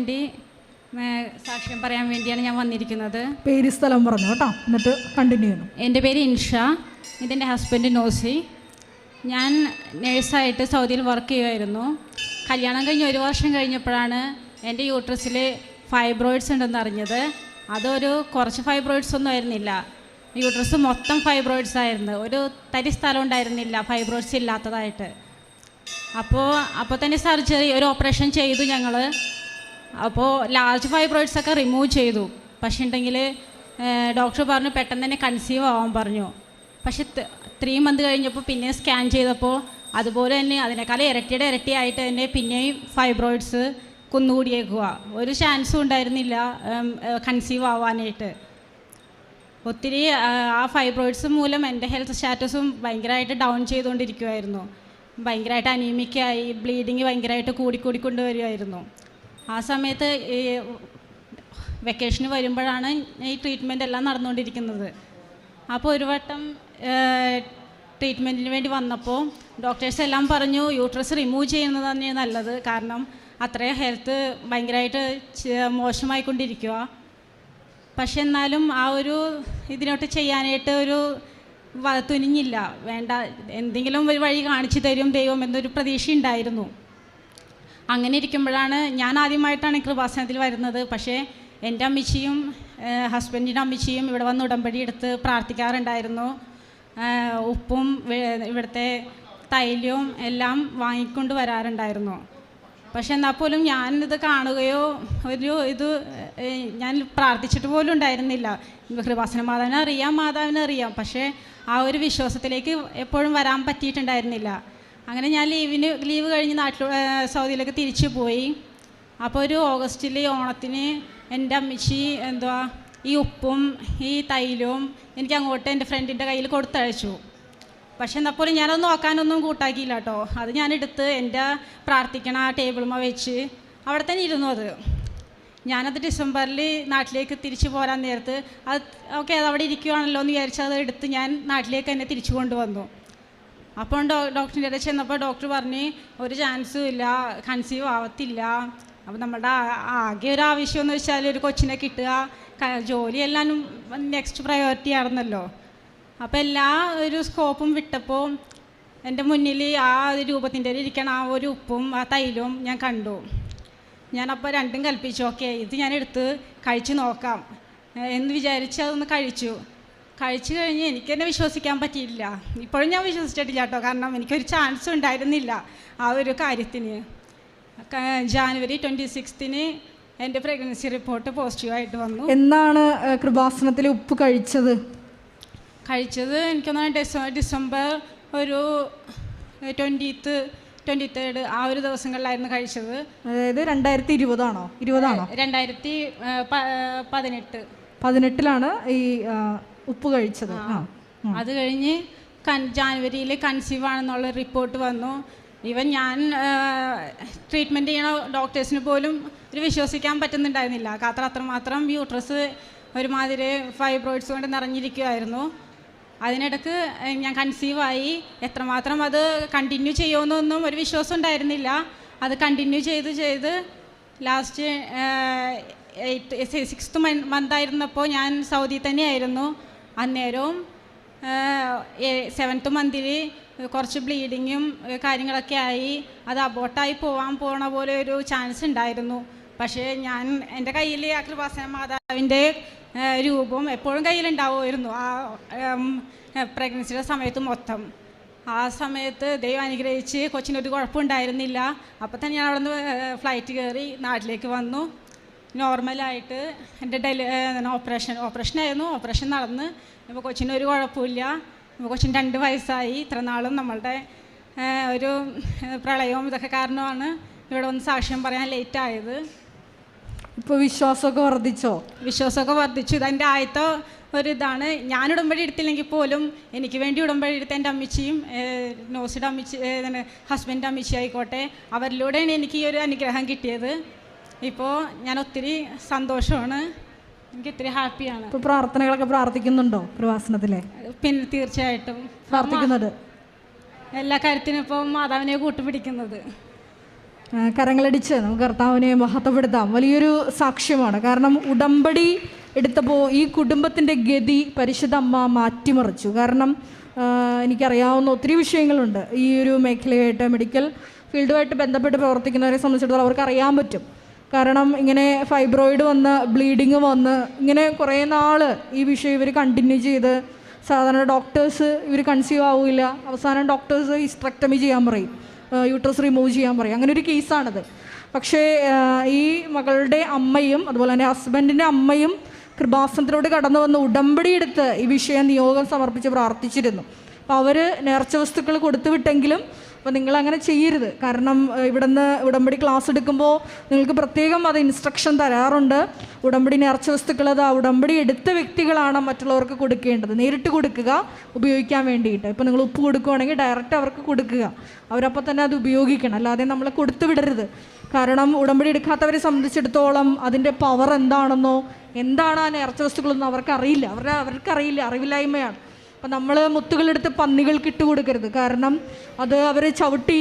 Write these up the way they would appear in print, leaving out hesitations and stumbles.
വേണ്ടി സാക്ഷ്യം പറയാൻ വേണ്ടിയാണ് ഞാൻ വന്നിരിക്കുന്നത്. പേര് സ്ഥലം പറഞ്ഞു കേട്ടോ, എന്നിട്ട് കണ്ടിന്യൂ ചെയ്യണം. എൻ്റെ പേര് ഇൻഷ, ഇതെൻ്റെ ഹസ്ബൻഡ് നോസി. ഞാൻ നേഴ്സായിട്ട് സൗദിയിൽ വർക്ക് ചെയ്യുമായിരുന്നു. കല്യാണം കഴിഞ്ഞ് 1 വർഷം കഴിഞ്ഞപ്പോഴാണ് എൻ്റെ യൂട്രസിൽ ഫൈബ്രോയിഡ്സ് ഉണ്ടെന്ന് അറിഞ്ഞത്. അതൊരു കുറച്ച് ഫൈബ്രോയിഡ്സ് ഒന്നും ആയിരുന്നില്ല, യൂട്രസ് മൊത്തം ഫൈബ്രോയിഡ്സ് ആയിരുന്നു. ഒരു തരി സ്ഥലം ഉണ്ടായിരുന്നില്ല ഫൈബ്രോയിഡ്സ് ഇല്ലാത്തതായിട്ട്. അപ്പോൾ തന്നെ സർജറി, ഒരു ഓപ്പറേഷൻ ചെയ്തു ഞങ്ങൾ. അപ്പോൾ ലാർജ് ഫൈബ്രോയിഡ്സ് ഒക്കെ റിമൂവ് ചെയ്തു. പക്ഷേ ഉണ്ടെങ്കിൽ ഡോക്ടർ പറഞ്ഞു പെട്ടെന്ന് തന്നെ കൺസീവ് ആവാൻ പറഞ്ഞു. പക്ഷെ 3 മന്ത് കഴിഞ്ഞപ്പോൾ പിന്നെ സ്കാൻ ചെയ്തപ്പോൾ അതുപോലെ തന്നെ അതിനേക്കാൾ ഇരട്ടിയായിട്ട് തന്നെ പിന്നെയും ഫൈബ്രോയിഡ്സ് കുന്നുകൂടിയേക്കുക. ഒരു ചാൻസും ഉണ്ടായിരുന്നില്ല കൺസീവ് ആവാനായിട്ട്. ഒത്തിരി ആ ഫൈബ്രോയിഡ്സ് മൂലം എൻ്റെ ഹെൽത്ത് സ്റ്റാറ്റസും ഭയങ്കരമായിട്ട് ഡൗൺ ചെയ്തുകൊണ്ടിരിക്കുമായിരുന്നു. ഭയങ്കരമായിട്ട് അനീമിക്കായി, ബ്ലീഡിങ് ഭയങ്കരമായിട്ട് കൂടിക്കൊണ്ടുവരുമായിരുന്നു. ആ സമയത്ത് ഈ വെക്കേഷന് വരുമ്പോഴാണ് ഈ ട്രീറ്റ്മെൻ്റ് എല്ലാം നടന്നുകൊണ്ടിരിക്കുന്നത്. അപ്പോൾ ഒരു വട്ടം ട്രീറ്റ്മെൻറ്റിന് വേണ്ടി വന്നപ്പോൾ ഡോക്ടേഴ്സ് എല്ലാം പറഞ്ഞു യൂട്രസ് റിമൂവ് ചെയ്യുന്നത് തന്നെയാണ് നല്ലത്, കാരണം അത്രയും ഹെൽത്ത് ഭയങ്കരമായിട്ട് മോശമായിക്കൊണ്ടിരിക്കുക. പക്ഷെ എന്നാലും ആ ഒരു ഇതിനോട്ട് ചെയ്യാനായിട്ട് ഒരു തുനിഞ്ഞില്ല. വേണ്ട, എന്തെങ്കിലും ഒരു വഴി കാണിച്ചു തരും ദൈവം എന്നൊരു പ്രതീക്ഷ ഉണ്ടായിരുന്നു. അങ്ങനെ ഇരിക്കുമ്പോഴാണ് ഞാൻ ആദ്യമായിട്ടാണ് കൃപാസനത്തിൽ വരുന്നത്. പക്ഷേ എൻ്റെ അമ്മച്ചിയും ഹസ്ബൻഡിൻ്റെ അമ്മച്ചിയും ഇവിടെ വന്ന് ഉടമ്പടി എടുത്ത് പ്രാർത്ഥിക്കാറുണ്ടായിരുന്നു. ഉപ്പും ഇവിടുത്തെ തൈലവും എല്ലാം വാങ്ങിക്കൊണ്ട് വരാറുണ്ടായിരുന്നു. പക്ഷെ എന്നാൽ പോലും ഞാനിത് കാണുകയോ ഞാൻ പ്രാർത്ഥിച്ചിട്ട് പോലും ഉണ്ടായിരുന്നില്ല. കൃപാസന മാതാവിനെ അറിയാം, പക്ഷേ ആ ഒരു വിശ്വാസത്തിലേക്ക് എപ്പോഴും വരാൻ പറ്റിയിട്ടുണ്ടായിരുന്നില്ല. അങ്ങനെ ഞാൻ ലീവ് കഴിഞ്ഞ് സൗദിയിലേക്ക് തിരിച്ചു പോയി. അപ്പോൾ ഒരു ഓഗസ്റ്റിൽ ഓണത്തിന് എൻ്റെ അമ്മച്ചി ഈ ഉപ്പും ഈ തൈലവും എനിക്ക് അങ്ങോട്ട് എൻ്റെ ഫ്രണ്ടിൻ്റെ കയ്യിൽ കൊടുത്തയച്ചു. പക്ഷെ എന്നാൽ പോലും ഞാനത് നോക്കാനൊന്നും കൂട്ടാക്കിയില്ല കേട്ടോ. അത് ഞാനെടുത്ത് എൻ്റെ പ്രാർത്ഥിക്കണ ടേബിളുമ്മ വെച്ച് അവിടെ തന്നെ ഇരുന്നു. ഞാനത് ഡിസംബറിൽ നാട്ടിലേക്ക് തിരിച്ചു പോരാൻ നേരത്ത് അത് അവിടെ ഇരിക്കുകയാണല്ലോ എന്ന് വിചാരിച്ച് അത് എടുത്ത് ഞാൻ നാട്ടിലേക്ക് തന്നെ തിരിച്ചു കൊണ്ടുവന്നു. അപ്പോൾ ഡോക്ടറിൻ്റെ അടുത്ത് ചെന്നപ്പോൾ ഡോക്ടർ പറഞ്ഞ് ഒരു ചാൻസും ഇല്ല, കൺസീവ് ആവത്തില്ല. അപ്പോൾ നമ്മുടെ ആകെ ഒരു ആവശ്യം എന്ന് വെച്ചാൽ ഒരു കൊച്ചിനെ കിട്ടുക, ജോലിയെല്ലാം നെക്സ്റ്റ് പ്രയോറിറ്റി ആയിരുന്നല്ലോ. അപ്പോൾ എല്ലാ ഒരു സ്കോപ്പും വിട്ടപ്പോൾ എൻ്റെ മുന്നിൽ ആ രൂപത്തിൻ്റെ ഇരിക്കണ ആ ഒരു ഉപ്പും ആ തൈലവും ഞാൻ കണ്ടു. ഞാനപ്പോൾ രണ്ടും കൽപ്പിച്ചു, ഓക്കെ ഇത് ഞാൻ എടുത്ത് കഴിച്ചു നോക്കാം എന്ന് വിചാരിച്ച് അതൊന്ന് കഴിച്ചു കഴിഞ്ഞ് എനിക്ക് തന്നെ വിശ്വസിക്കാൻ പറ്റിയില്ല. ഇപ്പോഴും ഞാൻ വിശ്വസിച്ചിട്ടില്ല കേട്ടോ, കാരണം എനിക്കൊരു ചാൻസ് ഉണ്ടായിരുന്നില്ല ആ ഒരു കാര്യത്തിന്. ജാനുവരി 26 എൻ്റെ പ്രഗ്നൻസി റിപ്പോർട്ട് പോസിറ്റീവായിട്ട് വന്നു. എന്നാണ് കൃപാസനത്തിൽ ഉപ്പ് കഴിച്ചത്? എനിക്കൊന്നാണ് ഡിസംബർ ഒരു 23rd ആ ഒരു ദിവസങ്ങളിലായിരുന്നു കഴിച്ചത്. അതായത് 2020 ആണോ? 2018 ഈ ഉപ്പ് കഴിച്ചത്. അത് കഴിഞ്ഞ് ജാനുവരിയിൽ കൺസീവ് ആണെന്നുള്ള റിപ്പോർട്ട് വന്നു. ഈവൻ ഞാൻ ട്രീറ്റ്മെൻറ്റ് ചെയ്യണ ഡോക്ടേഴ്സിന് പോലും ഒരു വിശ്വസിക്കാൻ പറ്റുന്നുണ്ടായിരുന്നില്ല. അത്രമാത്രം യൂട്രസ് ഒരുമാതിരി ഫൈബ്രോയിഡ്സ് കൊണ്ട് നിറഞ്ഞിരിക്കുമായിരുന്നു. അതിനിടക്ക് ഞാൻ കൺസീവായി. എത്രമാത്രം അത് കണ്ടിന്യൂ ചെയ്യുമെന്നൊന്നും ഒരു വിശ്വാസം ഉണ്ടായിരുന്നില്ല. അത് കണ്ടിന്യൂ ചെയ്ത് ലാസ്റ്റ് 6th മന്തായിരുന്നപ്പോൾ ഞാൻ സൗദി തന്നെയായിരുന്നു. അന്നേരവും 7th മന്തിൽ കുറച്ച് ബ്ലീഡിങ്ങും കാര്യങ്ങളൊക്കെ ആയി. അത് അബോട്ടായി പോണ പോലെ ഒരു ചാൻസ് ഉണ്ടായിരുന്നു. പക്ഷേ എൻ്റെ കയ്യിൽ ആ കൃപാസന മാതാവിൻ്റെ രൂപം എപ്പോഴും കയ്യിലുണ്ടാവുമായിരുന്നു. ആ പ്രഗ്നൻസിയുടെ സമയത്ത് മൊത്തം. ആ സമയത്ത് ദൈവം അനുഗ്രഹിച്ച് കൊച്ചിനൊരു കുഴപ്പമുണ്ടായിരുന്നില്ല. അപ്പോൾ തന്നെ ഞാൻ അവിടെ നിന്ന് ഫ്ലൈറ്റ് കയറി നാട്ടിലേക്ക് വന്നു. നോർമലായിട്ട് എൻ്റെ ഓപ്പറേഷനായിരുന്നു. ഓപ്പറേഷൻ നടന്ന് ഇപ്പോൾ കൊച്ചിനൊരു കുഴപ്പമില്ല. ഇപ്പോൾ കൊച്ചിന് 2 വയസ്സായി. ഇത്ര നാളും നമ്മളുടെ ഒരു പ്രളയവും ഇതൊക്കെ കാരണമാണ് ഇവിടെ ഒന്ന് സാക്ഷ്യം പറയാൻ ലേറ്റായത്. ഇപ്പോൾ വിശ്വാസമൊക്കെ വർദ്ധിച്ചു. ഇതെൻ്റെ ആദ്യത്തെ ഒരിതാണ്. ഞാൻ ഉടമ്പടി എടുത്തില്ലെങ്കിൽ പോലും എനിക്ക് വേണ്ടി ഉടമ്പടി എടുത്ത എൻ്റെ അമ്മച്ചിയും നോസിയുടെ അമ്മച്ചി, ഹസ്ബൻഡിൻ്റെ അമ്മച്ചി ആയിക്കോട്ടെ, അവരിലൂടെയാണ് എനിക്ക് ഈ ഒരു അനുഗ്രഹം കിട്ടിയത്. ഇപ്പോൾ ഞാൻ ഒത്തിരി സന്തോഷമാണ്, എനിക്ക് ഒത്തിരി ഹാപ്പിയാണ്. ഇപ്പോൾ പ്രാർത്ഥനകളൊക്കെ പ്രാർത്ഥിക്കുന്നുണ്ടോ കൃപാസനത്തിലെ? പിന്നെ തീർച്ചയായിട്ടും പ്രാർത്ഥിക്കുന്നുണ്ട്. എല്ലാ കാര്യത്തിനും ഇപ്പോൾ മാതാവിനെ കൂട്ടുപിടിക്കുന്നത്. കരങ്ങളടിച്ച് നമുക്ക് കർത്താവിനെ മഹത്വപ്പെടുത്താം. വലിയൊരു സാക്ഷ്യമാണ്. കാരണം ഉടമ്പടി എടുത്തപ്പോൾ ഈ കുടുംബത്തിൻ്റെ ഗതി പരിശുദ്ധ അമ്മ മാറ്റിമറിച്ചു. കാരണം എനിക്കറിയാവുന്ന ഒത്തിരി വിഷയങ്ങളുണ്ട് ഈ ഒരു മേഖലയായിട്ട്, മെഡിക്കൽ ഫീൽഡുമായിട്ട് ബന്ധപ്പെട്ട് പ്രവർത്തിക്കുന്നവരെ സംബന്ധിച്ചിടത്തോളം അവർക്ക് അറിയാൻ പറ്റും. കാരണം ഇങ്ങനെ ഫൈബ്രോയിഡ് വന്ന് ബ്ലീഡിങ് വന്ന് ഇങ്ങനെ കുറേ നാൾ ഈ വിഷയം ഇവർ കണ്ടിന്യൂ ചെയ്ത് സാധാരണ ഡോക്ടേഴ്സ് ഇവർ കൺസീവ് ആവില്ല, അവസാനം ഡോക്ടേഴ്സ് ഹിസ്റ്ററക്ടമി ചെയ്യാൻ പറയും, യൂട്രസ് റിമൂവ് ചെയ്യാൻ പറയും. അങ്ങനെ ഒരു കേസാണിത്. പക്ഷേ ഈ മകളുടെ അമ്മയും അതുപോലെ തന്നെ ഹസ്ബൻഡിൻ്റെ അമ്മയും കൃപാസനത്തിലൂടെ കടന്നു വന്ന് ഉടമ്പടി എടുത്ത് ഈ വിഷയം നിയോഗം സമർപ്പിച്ച് പ്രാർത്ഥിച്ചിരുന്നു. അപ്പോൾ അവർ നേർച്ച വസ്തുക്കൾ കൊടുത്തു വിട്ടെങ്കിലും അപ്പോൾ നിങ്ങളങ്ങനെ ചെയ്യരുത്. കാരണം ഇവിടുന്ന് ഉടമ്പടി ക്ലാസ് എടുക്കുമ്പോൾ നിങ്ങൾക്ക് പ്രത്യേകം അത് ഇൻസ്ട്രക്ഷൻ തരാറുണ്ട്. ഉടമ്പടി നേർച്ച വസ്തുക്കൾ അത് ഉടമ്പടി എടുത്ത വ്യക്തികളാണ് മറ്റുള്ളവർക്ക് കൊടുക്കേണ്ടത്. നേരിട്ട് കൊടുക്കുക ഉപയോഗിക്കാൻ വേണ്ടിയിട്ട്. ഇപ്പോൾ നിങ്ങൾ ഉപ്പ് കൊടുക്കുകയാണെങ്കിൽ ഡയറക്റ്റ് അവർക്ക് കൊടുക്കുക, അവരപ്പോൾ തന്നെ അത് ഉപയോഗിക്കണം, അല്ലാതെ നമ്മൾ കൊടുത്തു വിടരുത്. കാരണം ഉടമ്പടി എടുക്കാത്തവരെ സംബന്ധിച്ചിടത്തോളം അതിൻ്റെ പവർ എന്താണെന്നോ എന്താണ് ആ നേർച്ച വസ്തുക്കളൊന്നും അവർക്കറിയില്ല. അവർക്കറിയില്ല, അറിവില്ലായ്മയാണ്. അപ്പം നമ്മൾ മുത്തുകളെടുത്ത് പന്നികൾക്ക് ഇട്ട് കൊടുക്കരുത്. കാരണം അത് അവർ ചവിട്ടി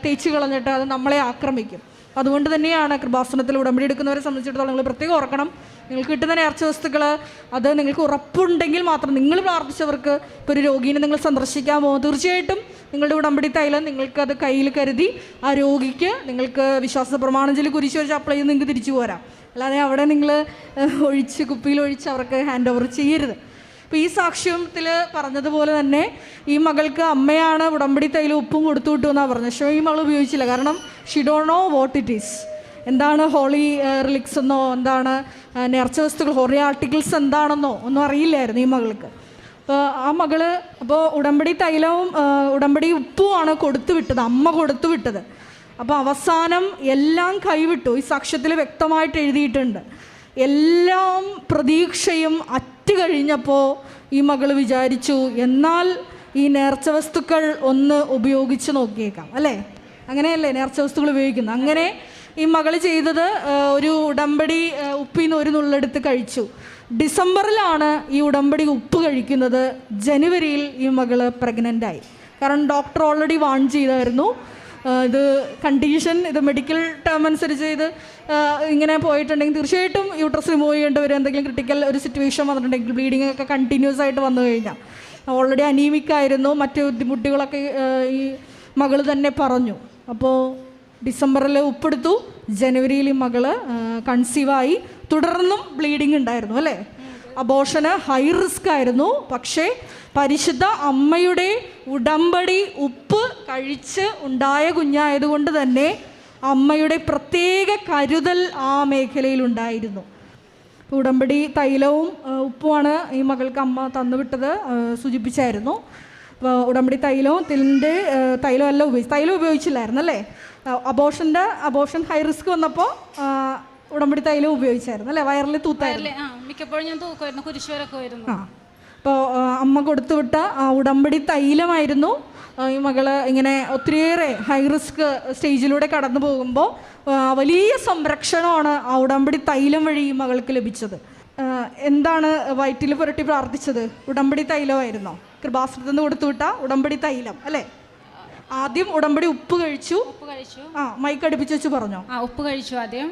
തേച്ച് കളഞ്ഞിട്ട് അത് നമ്മളെ ആക്രമിക്കും. അതുകൊണ്ട് തന്നെയാണ് കൃപാസനത്തിൽ ഉടമ്പടി എടുക്കുന്നവരെ സംബന്ധിച്ചിടത്തോളം നിങ്ങൾ പ്രത്യേകം ഓർക്കണം, നിങ്ങൾക്ക് കിട്ടുന്ന നേർച്ച വസ്തുക്കൾ അത് നിങ്ങൾക്ക് ഉറപ്പുണ്ടെങ്കിൽ മാത്രം നിങ്ങൾ പ്രാർത്ഥിച്ചവർക്ക്. ഇപ്പോൾ ഒരു രോഗീനെ നിങ്ങൾ സന്ദർശിക്കാൻ പോകും, തീർച്ചയായിട്ടും നിങ്ങളുടെ ഉടമ്പടി തൈലം നിങ്ങൾക്കത് കയ്യിൽ കരുതി ആ രോഗിക്ക് നിങ്ങൾക്ക് വിശ്വാസ പ്രമാണത്തിൽ കുരിശ് വെച്ച് അപ്ലൈ ചെയ്ത് നിങ്ങൾക്ക് തിരിച്ചു പോരാം. അല്ലാതെ അവിടെ നിങ്ങൾ കുപ്പിയിൽ ഒഴിച്ച് അവർക്ക് ഹാൻഡ് ഓവർ ചെയ്യരുത്. അപ്പോൾ ഈ സാക്ഷ്യത്തിൽ പറഞ്ഞതുപോലെ തന്നെ ഈ മകൾക്ക് അമ്മയാണ് ഉടമ്പടി തൈലം ഉപ്പും കൊടുത്തു വിട്ടു എന്നാണ് പറഞ്ഞത്. പക്ഷേ ഈ മകൾ ഉപയോഗിച്ചില്ല. കാരണം she don't know what it is, എന്താണ് ഹോളി റിലിക്സ് എന്നോ എന്താണ് നേർച്ച വസ്തുക്കൾ ഹോളി ആർട്ടിക്കിൾസ് എന്താണെന്നോ ഒന്നും അറിയില്ലായിരുന്നു ഈ മകൾക്ക്. അപ്പോൾ ആ മകള് അപ്പോൾ ഉടമ്പടി തൈലവും ഉടമ്പടി ഉപ്പുമാണ് കൊടുത്തു വിട്ടത്, അമ്മ കൊടുത്തു വിട്ടത്. അപ്പോൾ അവസാനം എല്ലാം കൈവിട്ടു. ഈ സാക്ഷ്യത്തിൽ വ്യക്തമായിട്ട് എഴുതിയിട്ടുണ്ട്. എല്ലാം പ്രതീക്ഷയും അറ്റ് കഴിഞ്ഞപ്പോൾ ഈ മകൾ വിചാരിച്ചു എന്നാൽ ഈ നേർച്ച വസ്തുക്കൾ ഒന്ന് ഉപയോഗിച്ച് നോക്കിയേക്കാം, അല്ലേ? അങ്ങനെയല്ലേ നേർച്ച വസ്തുക്കൾ ഉപയോഗിക്കുന്നത്. അങ്ങനെ ഈ മകൾ ചെയ്തത് ഒരു ഉടമ്പടി ഉപ്പിൽ നിന്ന് ഒരു നുള്ളെടുത്ത് കഴിച്ചു. ഡിസംബറിലാണ് ഈ ഉടമ്പടി ഉപ്പ് കഴിക്കുന്നത്. ജനുവരിയിൽ ഈ മകൾ പ്രഗ്നൻ്റായി. കാരണം ഡോക്ടർ ഓൾറെഡി വാൺ ചെയ്തായിരുന്നു ഇത് കണ്ടീഷൻ, ഇത് മെഡിക്കൽ ടേം അനുസരിച്ച് ഇത് ഇങ്ങനെ പോയിട്ടുണ്ടെങ്കിൽ തീർച്ചയായിട്ടും യൂട്രസ് റിമൂവ് ചെയ്യേണ്ടി വരും. എന്തെങ്കിലും ക്രിട്ടിക്കൽ ഒരു സിറ്റുവേഷൻ വന്നിട്ടുണ്ടെങ്കിൽ ബ്ലീഡിങ് ഒക്കെ കണ്ടിന്യൂസ് ആയിട്ട് വന്നു കഴിഞ്ഞാൽ. ഓൾറെഡി അനീമിക് ആയിരുന്നു, മറ്റ് ബുദ്ധിമുട്ടുകളൊക്കെ ഈ മകൾ തന്നെ പറഞ്ഞു. അപ്പോൾ ഡിസംബറിൽ ഉപ്പെടുത്തു, ജനുവരിയിൽ ഈ മകൾ കൺസീവായി. തുടർന്നും ബ്ലീഡിങ് ഉണ്ടായിരുന്നു, അല്ലേ? അബോർഷന് ഹൈ റിസ്ക് ആയിരുന്നു. പക്ഷേ പരിശുദ്ധ അമ്മയുടെ ഉടമ്പടി ഉപ്പ് കഴിച്ച് ഉണ്ടായ കുഞ്ഞായതുകൊണ്ട് തന്നെ അമ്മയുടെ പ്രത്യേക കരുതൽ ആ മേഖലയിലുണ്ടായിരുന്നു. ഉടമ്പടി തൈലവും ഉപ്പുമാണ് ഈ മകൾക്ക് അമ്മ തന്നുവിട്ടത്, സൂചിപ്പിച്ചായിരുന്നു. അപ്പോൾ ഉടമ്പടി തൈലവും തൈലം എല്ലാം തൈലം ഉപയോഗിച്ചില്ലായിരുന്നു, അല്ലേ? അബോർഷൻ ഹൈ റിസ്ക് വന്നപ്പോൾ ഉടമ്പടി തൈലം ഉപയോഗിച്ചായിരുന്നു, അല്ലേ? വയറിൽ തൂത്തായിരുന്നു, മിക്കപ്പോഴും ഞാൻ തൂക്കുമായിരുന്നു, കുരിശുവരൊക്കെ വരുന്നു. അപ്പോൾ അമ്മ കൊടുത്തുവിട്ട ഉടമ്പടി തൈലമായിരുന്നു ഈ മകള് ഇങ്ങനെ ഒത്തിരിയേറെ ഹൈ റിസ്ക് സ്റ്റേജിലൂടെ കടന്നു പോകുമ്പോൾ വലിയ സംരക്ഷണമാണ് ആ ഉടമ്പടി തൈലം വഴി ഈ മകൾക്ക് ലഭിച്ചത്. എന്താണ് വയറ്റിൽ പുരട്ടി പ്രാർത്ഥിച്ചത്? ഉടമ്പടി തൈലമായിരുന്നോ? കൃപാസനത്തിൽ നിന്ന് കൊടുത്തുവിട്ട ഉടമ്പടി തൈലം, അല്ലേ? ആദ്യം ഉടമ്പടി ഉപ്പ് കഴിച്ചു. മൈക്ക് അടുപ്പിച്ച് വെച്ച് പറഞ്ഞോ? ഉപ്പ് കഴിച്ചു ആദ്യം.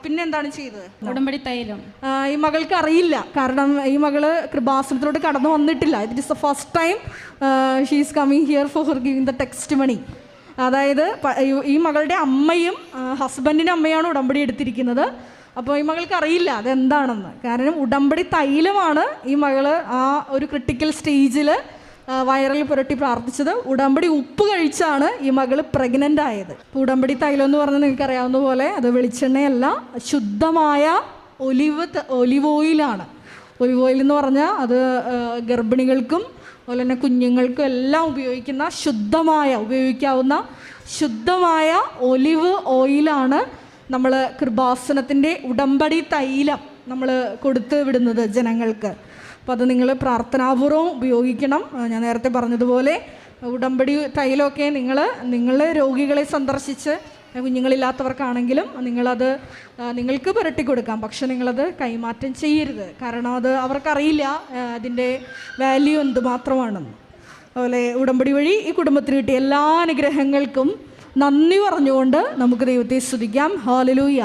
പിന്നെ എന്താണ് ചെയ്തത്? ഉടമ്പടി തൈലം. ഈ മകൾക്ക് അറിയില്ല, കാരണം ഈ മകള് കൃപാസനത്തിലോട്ട് കടന്നു വന്നിട്ടില്ല. It is the first time she is coming here for giving the text money. അതായത് ഈ മകളുടെ അമ്മയും ഹസ്ബൻഡിൻ്റെ അമ്മയാണ് ഉടമ്പടി എടുത്തിരിക്കുന്നത്. അപ്പോൾ ഈ മകൾക്ക് അറിയില്ല അതെന്താണെന്ന്. കാരണം ഉടമ്പടി തൈലമാണ് ഈ മകള് ആ ഒരു ക്രിട്ടിക്കൽ സ്റ്റേജിൽ വയറിൽ പുരട്ടി പ്രാർത്ഥിച്ചത്. ഉടമ്പടി ഉപ്പ് കഴിച്ചാണ് ഈ മകള് പ്രഗ്നൻ്റ് ആയത്. ഉടമ്പടി തൈലം എന്ന് പറഞ്ഞാൽ നിങ്ങൾക്ക് അറിയാവുന്ന പോലെ അത് വെളിച്ചെണ്ണയല്ല, ശുദ്ധമായ ഒലിവ് ഓയിലാണ്. ഒലിവ് ഓയിൽ എന്ന് പറഞ്ഞാൽ അത് ഗർഭിണികൾക്കും അതുപോലെ തന്നെ കുഞ്ഞുങ്ങൾക്കും എല്ലാം ഉപയോഗിക്കാവുന്ന ശുദ്ധമായ ഒലിവ് ഓയിലാണ് നമ്മൾ കൃപാസനത്തിൻ്റെ ഉടമ്പടി തൈലം നമ്മൾ കൊടുത്ത് വിടുന്നത് ജനങ്ങൾക്ക്. അപ്പോൾ അത് നിങ്ങൾ പ്രാർത്ഥനാപൂർവ്വം ഉപയോഗിക്കണം. ഞാൻ നേരത്തെ പറഞ്ഞതുപോലെ ഉടമ്പടി തൈലമൊക്കെ നിങ്ങൾ രോഗികളെ സന്ദർശിച്ച് കുഞ്ഞുങ്ങളില്ലാത്തവർക്കാണെങ്കിലും നിങ്ങൾക്ക് പുരട്ടി കൊടുക്കാം. പക്ഷെ നിങ്ങളത് കൈമാറ്റം ചെയ്യരുത്. കാരണം അത് അവർക്കറിയില്ല അതിൻ്റെ വാല്യൂ എന്തുമാത്രമാണെന്ന്. അതുപോലെ ഉടമ്പടി വഴി ഈ കുടുംബത്തിന് കിട്ടിയ എല്ലാ അനുഗ്രഹങ്ങൾക്കും നന്ദി പറഞ്ഞുകൊണ്ട് നമുക്ക് ദൈവത്തെ സ്തുതിക്കാം. ഹല്ലേലൂയ.